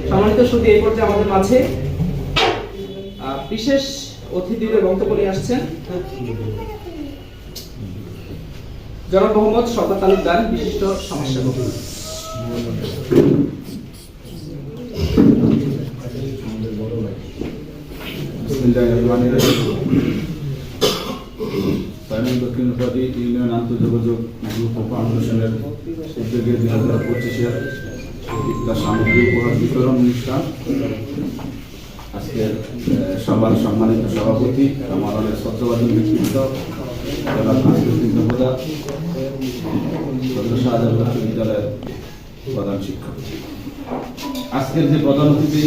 সম্মানিত সুধী, এই পর্যায়ে আমাদের মাঝে বিশেষ অতিথিদের বক্তব্য নিয়ে আসছেন জনাব মোহাম্মদ শওকত তালুকদার, বিশিষ্ট সমাজসেবক। দক্ষিণ উপাধি ইউনিয়ন আন্তঃযোগাযোগ গ্রুপ ফাউন্ডেশনের উদ্যোগে 2025-এর ইফতার সামগ্রী উপহার বিতরণ অনুষ্ঠান। আজকের সবার সম্মানিত সভাপতি, আমার অনেক শ্রদ্ধাভাজন ব্যক্তিত্ব জনাব নাসিরউদ্দিন জব্বদার, শাহজালাল উচ্চ বিদ্যালয়ের প্রধান শিক্ষক। আজকের যে প্রধান অতিথি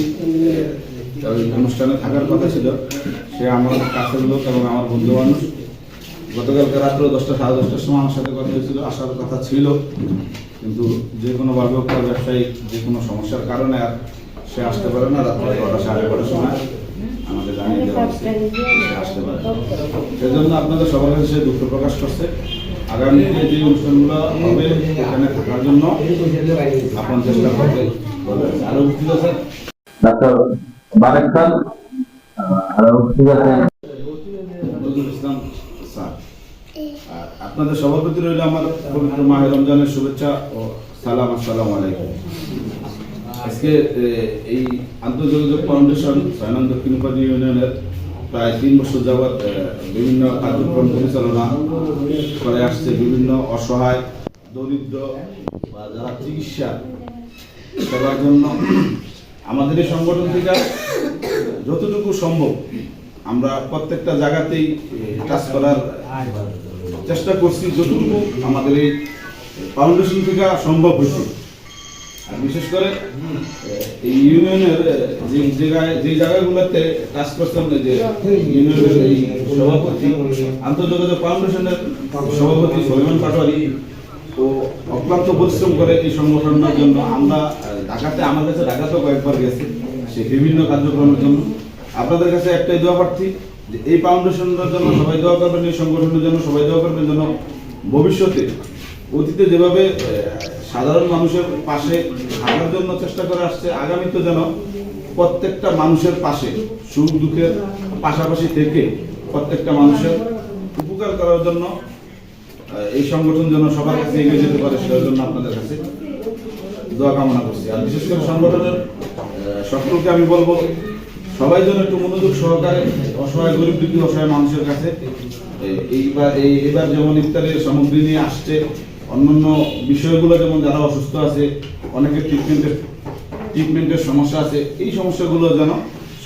ওই অনুষ্ঠানে থাকার কথা ছিল, সে আমার কাছের লোক এবং আমার বন্ধু মানুষ। গতকালকে রাত্র 10টা সাড়ে 10টার সময় আমার সাথে কথা হয়েছিল, আসার কথা ছিল, কিন্তু যে কোনোভাবে তার ব্যবসায়িক যে কোনো সমস্যার কারণে আর সে আসতে পারে না। রাত্রে 12টা সাড়ে 12টার সময় আমাকে জানিয়ে দেওয়া হচ্ছে সে আসতে পারে। সেজন্য আপনাদের সবার কাছে সে দুঃখ প্রকাশ করছে। আগামীতে যে অনুষ্ঠানগুলো হবে এখানে থাকার জন্য আপনার চেষ্টা করতে বলবেন। আরো উপস্থিত আছেন ডাক্তার বারেক খান, আরো উপস্থিত আছেন নজরুল ইসলাম স্যার। আর আপনাদের সবার প্রতি রইল আমার পবিত্র মাহে রমজানের শুভেচ্ছা ও সালাম। আসসালামু আলাইকুম। আজকে এই আন্তঃযোগাযোগ ফাউন্ডেশন 6 নং দক্ষিণ উপাধি ইউনিয়নের প্রায় 3 বছর যাবৎ বিভিন্ন কার্যক্রম পরিচালনা করে আসছে। বিভিন্ন অসহায়, দরিদ্র বা যারা চিকিৎসা সেবার জন্য আমাদের এই সংগঠন থেকে যতটুকু সম্ভব আমরা প্রত্যেকটা জায়গাতেই কাজ করার চেষ্টা করছি, যতটুকু আমাদের এই ফাউন্ডেশন থেকে সম্ভব হয়েছে। আর বিশেষ করে এই ইউনিয়নের যে জায়গাগুলোতে কাজ করছেন, যে ইউনিয়নের এই সভাপতি, আন্তঃযোগাযোগ ফাউন্ডেশনের সভাপতি সুলাইমান পাটোয়ারি ও অক্লান্ত পরিশ্রম করে এই সংগঠনের জন্য। আমরা ঢাকাতে, আমার কাছে ঢাকাতেও কয়েকবার গেছে সে বিভিন্ন কার্যক্রমের জন্য। আপনাদের কাছে একটাই দোয়া প্রার্থী যে এই ফাউন্ডেশনের জন্য সবাই দোয়া করবেন, এই সংগঠনের জন্য সবাই দোয়া করবেন, যেন ভবিষ্যতে অতীতে যেভাবে সাধারণ মানুষের পাশে থাকার জন্য চেষ্টা করে আসছে, আগামীতে যেন প্রত্যেকটা মানুষের পাশে সুখ দুঃখের পাশাপাশি থেকে প্রত্যেকটা মানুষের উপকার করার জন্য এই সংগঠন যেন সবার কাছে এগিয়ে যেতে পারে, সেটার জন্য আপনাদের কাছে দোয়া কামনা করছি। আর বিশেষ করে সংগঠনের সকলকে আমি বলবো, সবাই যেন একটু মনোযোগ সহকারে অসহায়, গরিব দুঃখী অসহায় মানুষের কাছে এবার যেমন ইফতারের সামগ্রী নিয়ে আসছে, অন্যান্য বিষয়গুলো যেমন যারা অসুস্থ আছে, অনেকের ট্রিটমেন্টের সমস্যা আছে, এই সমস্যাগুলো যেন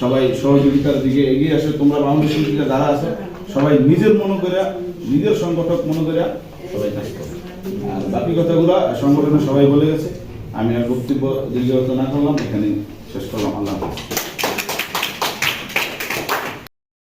সবাই সহযোগিতার দিকে এগিয়ে আসে। তোমরা ফাউন্ডেশন থেকে যারা আছে সবাই নিজের মনে করে, নিজের সংগঠক মনে করে সবাই কাজ করে। আর বাকি কথাগুলো সংগঠনে সবাই বলে গেছে, আমি আর বক্তব্য দীর্ঘায়িত না করলাম, এখানে শেষ করলাম। আল্লাহ হাফেজ।